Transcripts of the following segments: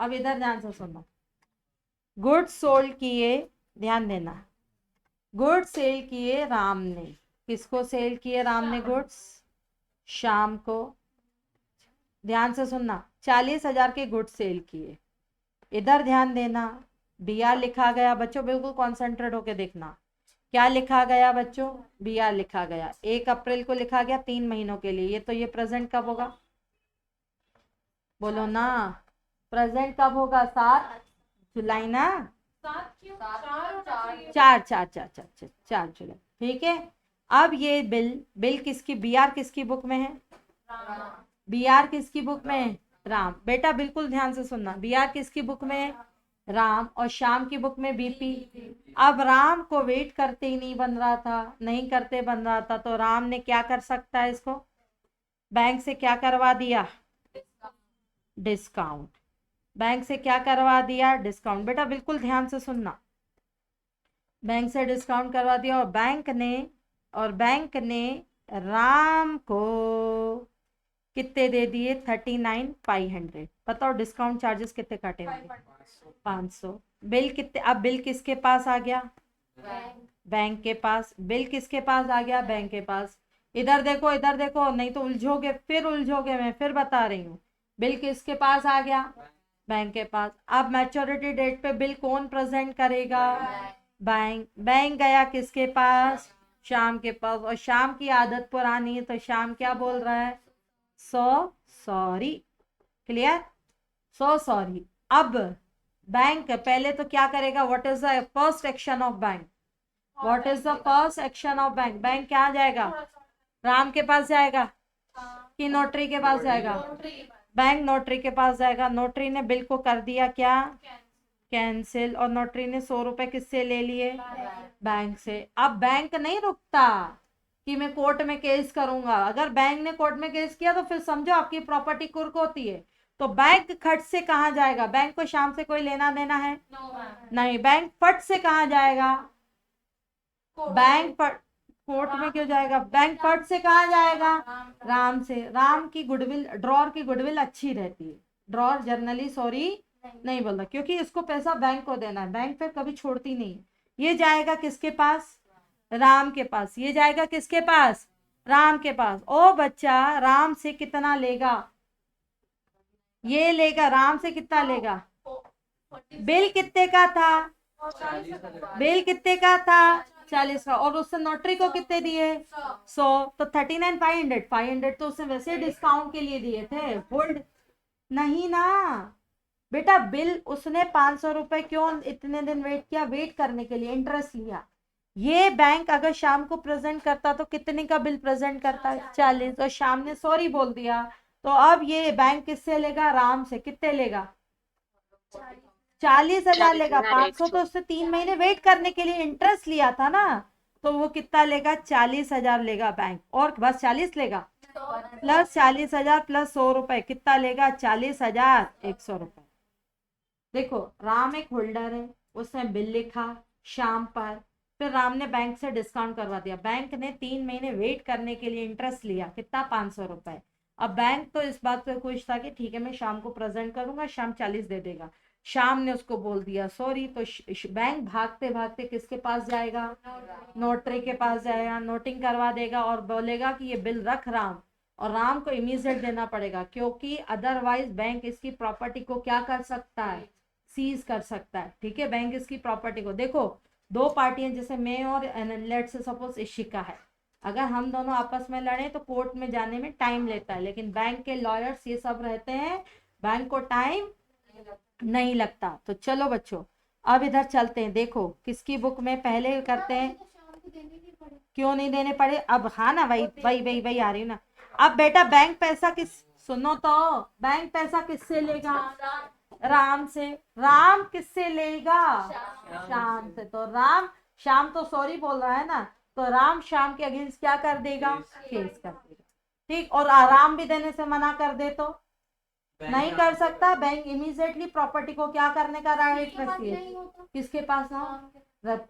अब इधर ध्यान से सुनो। गुड्स सोल्ड किए, ध्यान देना, गुड्स सेल किए राम ने। किसको सेल किए राम ने गुड्स? शाम को। ध्यान से सुनना, 40,000 के गुड्स सेल किए। इधर ध्यान देना, बी आर लिखा गया बच्चों, बिल्कुल कॉन्सेंट्रेट होके देखना। क्या लिखा गया बच्चों? बी आर लिखा गया। 1 अप्रैल को लिखा गया 3 महीनों के लिए। ये तो ये प्रेजेंट कब होगा? बोलो ना, प्रेजेंट कब होगा? 7 जुलाई ना? 4 जुलाई, ठीक है। अब ये बिल किसकी, बी आर किसकी बुक में है? बी आर किसकी बुक में है? राम। बेटा बिल्कुल ध्यान से सुनना, बी आर किसकी बुक में है? राम। और श्याम की बुक में बीपी। अब राम को वेट करते ही नहीं बन रहा था, नहीं करते बन रहा था, तो राम ने क्या कर सकता है? इसको बैंक से क्या करवा दिया? डिस्काउंट। बैंक से क्या करवा दिया? डिस्काउंट। बेटा बिल्कुल ध्यान से सुनना, बैंक से डिस्काउंट करवा दिया। और बैंक ने राम को कितने दे दिए? 39,500। बताओ डिस्काउंट चार्जेस कितने काटे होंगे? 500। बिल कितने? अब बिल किसके पास आ गया? बैंक के पास। बिल किसके पास आ गया? बैंक के पास। इधर देखो, इधर देखो, नहीं तो उलझोगे, फिर उलझोगे, मैं फिर बता रही हूँ। बिल किसके पास आ गया? बैंक के पास। अब मैच्योरिटी डेट पे बिल कौन प्रेजेंट करेगा? बैंक। बैंक गया किसके पास? शाम के पास। और शाम की आदत पुरानी है, तो शाम क्या बोल रहा है? सॉरी। क्लियर? सॉरी। अब बैंक पहले तो क्या करेगा? What is the first action of bank? What is the first action of bank? Bank क्या जाएगा? राम के पास जाएगा कि नोटरी के पास जाएगा? बैंक नोटरी के पास जाएगा। नोटरी ने बिल को कर दिया क्या? कैंसिल। और नोटरी ने 100 रुपए किससे ले लिए? बैंक से। अब बैंक नहीं रुकता कि मैं कोर्ट में केस करूंगा। अगर बैंक ने कोर्ट में केस किया तो फिर समझो आपकी प्रॉपर्टी कुर्क होती है। तो बैंक खट से कहाँ जाएगा? बैंक को शाम से कोई लेना देना है? नहीं। बैंक फट से कहाँ जाएगा? बैंक कोर्ट में क्यों जाएगा? बैंक फट से कहाँ जाएगा? राम से। राम की गुडविल, ड्रॉर की गुडविल अच्छी रहती है। ड्रॉर जनरली सॉरी नहीं बोलता, क्योंकि इसको पैसा बैंक को देना है, बैंक फिर कभी छोड़ती नहीं। ये जाएगा किसके पास? राम के पास। ये जाएगा किसके पास? राम के पास। ओ बच्चा, राम से कितना लेगा? ये लेगा राम से कितना लेगा? बिल कितने का था? बिल कितने का था? 40 का। और उससे नोटरी को कितने दिए? 100। तो 39,500। 500 तो उसने वैसे डिस्काउंट के लिए दिए थे, होल्ड नहीं ना। बेटा बिल उसने 500 रुपए क्यों इतने दिन वेट किया? वेट करने के लिए इंटरेस्ट लिया। ये बैंक अगर शाम को प्रेजेंट करता तो कितने का बिल प्रेजेंट करता? 40। तो शाम ने सॉरी बोल दिया, तो अब ये बैंक किससे लेगा? राम से। कितने लेगा? 40,000 लेगा। 500 तो उससे 3 महीने वेट करने के लिए इंटरेस्ट लिया था ना, तो वो कितना लेगा? 40,000 लेगा बैंक। और बस 40 लेगा? प्लस 40,000 प्लस 100 रुपए कितना लेगा? 40,100 रुपए। देखो राम एक होल्डर है, उसने बिल लिखा शाम पर, फिर राम ने बैंक से डिस्काउंट करवा दिया। बैंक ने 3 महीने वेट करने के लिए इंटरेस्ट लिया, कितना? 500 रुपए। अब बैंक तो इस बात पे खुश था कि ठीक है मैं शाम को प्रेजेंट करूंगा, शाम 40 दे देगा। शाम ने उसको बोल दिया सॉरी, तो बैंक भागते भागते किसके पास जाएगा? नोटरी के पास जाएगा, नोटिंग करवा देगा और बोलेगा कि ये बिल रख राम। और राम को इमीडिएट देना पड़ेगा, क्योंकि अदरवाइज बैंक इसकी प्रॉपर्टी को क्या कर सकता है? सीज कर सकता है। ठीक है, बैंक इसकी प्रॉपर्टी को। देखो दो पार्टियां, जैसे मैं और लेट से सपोज इशिका है, अगर हम दोनों आपस में लड़े तो कोर्ट में जाने में टाइम लेता है, लेकिन बैंक के लॉयर्स ये सब रहते हैं, बैंक को टाइम नहीं लगता। तो चलो बच्चों अब इधर चलते हैं। देखो किसकी बुक में पहले करते हैं? क्यों नहीं देने पड़े? अब हाँ ना, वही वही वही वही आ रही हूँ ना। अब बेटा बैंक पैसा किस, सुनो तो, बैंक पैसा किससे लेगा? राम से। राम किससे लेगा? शाम से। तो राम, शाम तो सॉरी बोल रहा है ना, तो राम शाम के अगेंस्ट क्या कर देगा? केस कर देगा। ठीक। और आराम भी देने से मना कर दे तो नहीं कर सकता। बैंक इमीडिएटली प्रॉपर्टी को क्या करने का राइट रखती है? किसके पास ना?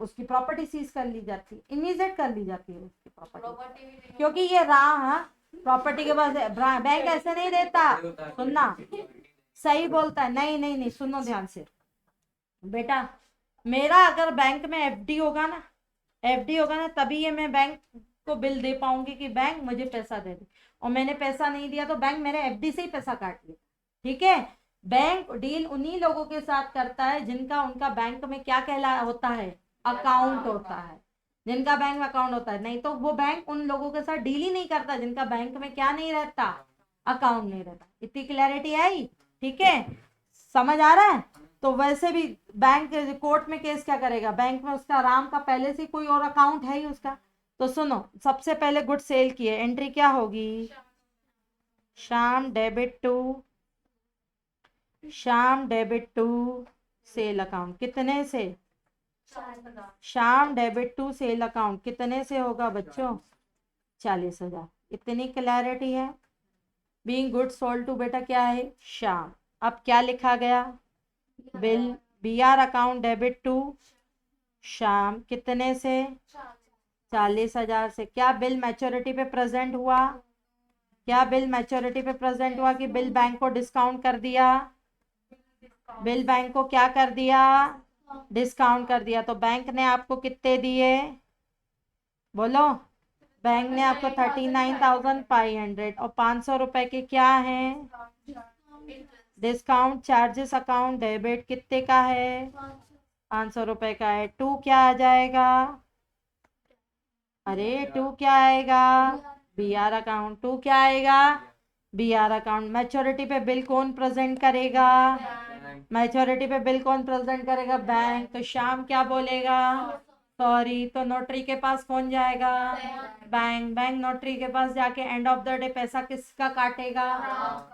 उसकी प्रॉपर्टी सीज कर ली जाती है, इमीडिएट कर ली जाती है उसकी प्रॉपर्टी, क्योंकि ये प्रॉपर्टी के पास बैंक ऐसे नहीं देता। सुनना, सही बोलता है। नहीं नहीं नहीं, सुनो ध्यान से बेटा, मेरा अगर बैंक में एफडी होगा ना, एफडी होगा ना, तभी ये मैं बैंक को बिल दे पाऊंगी कि बैंक मुझे पैसा दे दे। और मैंने पैसा नहीं दिया तो बैंक मेरे एफडी से ही पैसा काट ले। ठीक है, बैंक डील उन्हीं लोगों के साथ करता है जिनका उनका बैंक में क्या कहला होता है, अकाउंट होता है। जिनका बैंक में अकाउंट होता है, नहीं तो वो बैंक उन लोगों के साथ डील ही नहीं करता जिनका बैंक में क्या नहीं रहता, अकाउंट नहीं रहता। इतनी क्लैरिटी आई? ठीक है, समझ आ रहा है? तो वैसे भी बैंक कोर्ट में केस क्या करेगा, बैंक में उसका राम का पहले से कोई और अकाउंट है ही उसका। तो सुनो, सबसे पहले गुड सेल की है, एंट्री क्या होगी, Shyam debit to, Shyam debit to sale account, कितने से, Shyam debit to sale account कितने से होगा बच्चों, 40,000। इतनी क्लैरिटी है। बीइंग गुड सोल्ड टू बेटा क्या है, श्याम। अब क्या लिखा गया, bill BR account debit to Shyam कितने से, 40,000 से। क्या बिल मैच्योरिटी पे प्रेजेंट हुआ, क्या बिल मैच्योरिटी पे प्रेजेंट हुआ कि बिल बैंक को डिस्काउंट कर दिया, बिल बैंक को क्या कर दिया, डिस्काउंट कर दिया। तो बैंक ने आपको कितने दिए, बोलो, बैंक ने आपको 39,500 और 500 रुपए के क्या हैं, डिस्काउंट चार्जेस अकाउंट डेबिट कितने का है, 500 रुपए का है। टू क्या आ जाएगा, अरे टू क्या आएगा, बीआर अकाउंट। टू क्या आएगा, बीआर अकाउंट। मैच्योरिटी पे बिल कौन प्रेजेंट करेगा, मैच्योरिटी पे बिल कौन प्रेजेंट करेगा, बैंक। तो शाम क्या बोलेगा, सॉरी। तो नोटरी के पास कौन जाएगा, बैंक। बैंक नोटरी के पास जाके एंड ऑफ द डे पैसा किसका काटेगा,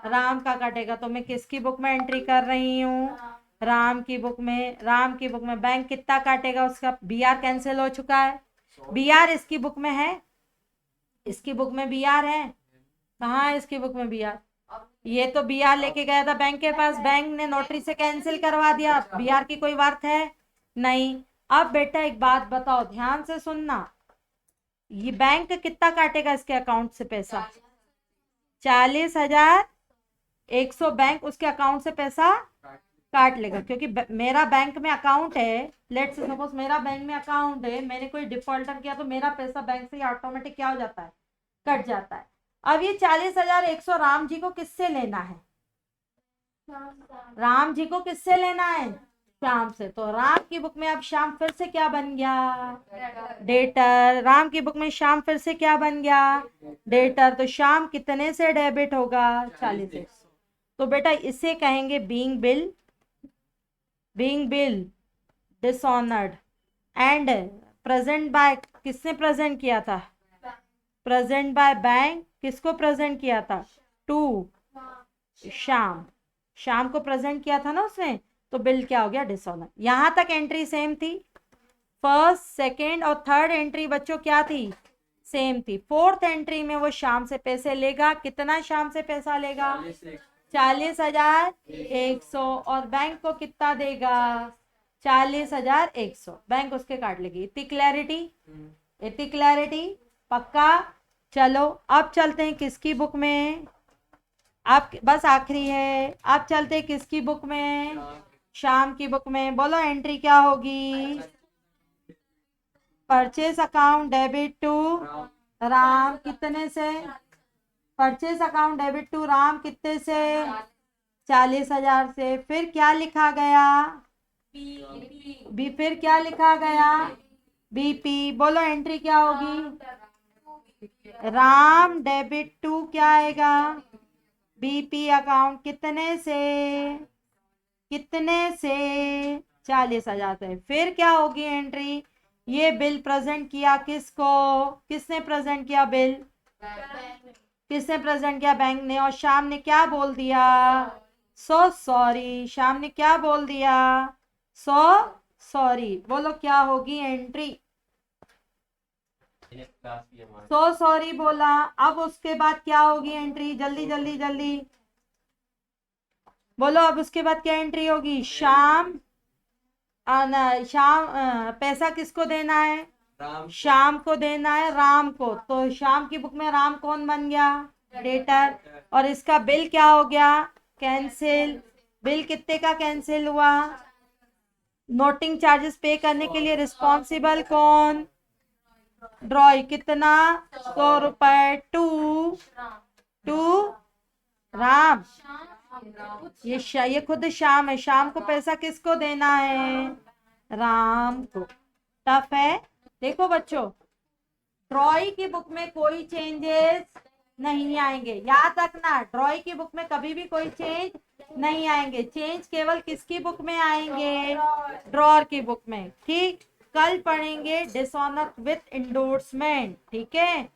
राम का काटेगा। तो मैं किसकी बुक में एंट्री कर रही हूँ, राम की बुक में। राम की बुक में बैंक कितना काटेगा, उसका बीआर कैंसिल हो चुका है। बीआर इसकी बुक में है, इसकी बुक में बीआर है, कहाँ है इसकी बुक में बीआर, ये तो बीआर लेके गया था बैंक के पास, बैंक ने नोटरी से कैंसिल करवा दिया, बीआर की कोई बात है नहीं। अब बेटा एक बात बताओ, ध्यान से सुनना, ये बैंक कितना काटेगा इसके अकाउंट से पैसा, 40,100 बैंक उसके अकाउंट से पैसा काट लेगा। क्योंकि मेरा बैंक में अकाउंट है, लेट्स सपोज मेरा बैंक में अकाउंट है, मैंने कोई डिफॉल्टर किया तो मेरा पैसा बैंक से ऑटोमेटिक क्या हो जाता है, कट जाता है। अब ये 40,100 राम जी को किससे लेना है, राम जी को किससे लेना है, श्याम से। तो राम की बुक में अब श्याम फिर से क्या बन गया, डेटर। राम की बुक में श्याम फिर से क्या बन गया, डेटर। तो श्याम कितने से डेबिट होगा, 40 से। तो बेटा इसे कहेंगे being bill, being bill dishonoured and present by, किसने प्रेजेंट किया था, प्रेजेंट बाय बैंक। किसको प्रेजेंट किया था, टू श्याम, श्याम को प्रेजेंट किया था ना उसने, तो बिल क्या हो गया, डिसऑनर। यहां तक एंट्री सेम थी, फर्स्ट सेकेंड और थर्ड एंट्री बच्चों क्या थी, सेम थी। फोर्थ एंट्री में वो श्याम से पैसे लेगा, कितना श्याम से पैसा लेगा, 40,100 और बैंक को कितना देगा, 40,100, बैंक उसके काट लेगी। इतनी क्लैरिटी, इतनी क्लैरिटी, पक्का। चलो अब चलते हैं किसकी बुक में, आप बस आखिरी है, अब चलते हैं किसकी बुक में, श्याम की बुक में। बोलो एंट्री क्या होगी, purchase account debit to Ram कितने से, purchase account debit to Ram कितने से, 40,000 से। फिर क्या लिखा गया, बी, फिर क्या लिखा गया, बीपी। बोलो एंट्री क्या होगी, राम डेबिट टू क्या आएगा, बीपी अकाउंट कितने से, कितने से, 40,000 से। फिर क्या होगी एंट्री, ये बिल प्रेजेंट किया किसको, किसने प्रेजेंट किया बिल, किसने प्रेजेंट किया, बैंक ने। और श्याम ने क्या बोल दिया, सो सॉरी। श्याम ने क्या बोल दिया, सो सॉरी। बोलो क्या होगी एंट्री, सो सॉरी बोला। अब उसके बाद क्या होगी एंट्री, जल्दी जल्दी जल्दी बोलो। अब उसके बाद क्या एंट्री होगी, श्याम श्याम पैसा किसको देना है, श्याम को देना है राम को। तो श्याम की बुक में राम कौन बन गया, डेटर। और इसका बिल क्या हो गया, कैंसिल। बिल कितने का कैंसिल हुआ? नोटिंग चार्जेस पे करने के लिए रिस्पॉन्सिबल कौन? ड्रॉय। कितना? 100 रुपए। To to Ram. ये खुद शाम है, शाम को पैसा किसको देना है? राम को। टफ है। देखो बच्चों, ट्रॉय की बुक में कोई चेंजेस नहीं आएंगे, याद रखना। ट्रॉय की बुक में कभी भी कोई चेंज नहीं आएंगे। चेंज केवल किसकी बुक में आएंगे? ड्रॉर की बुक में। ठीक, कल पढ़ेंगे डिसऑनर विथ इंडोर्समेंट। ठीक है।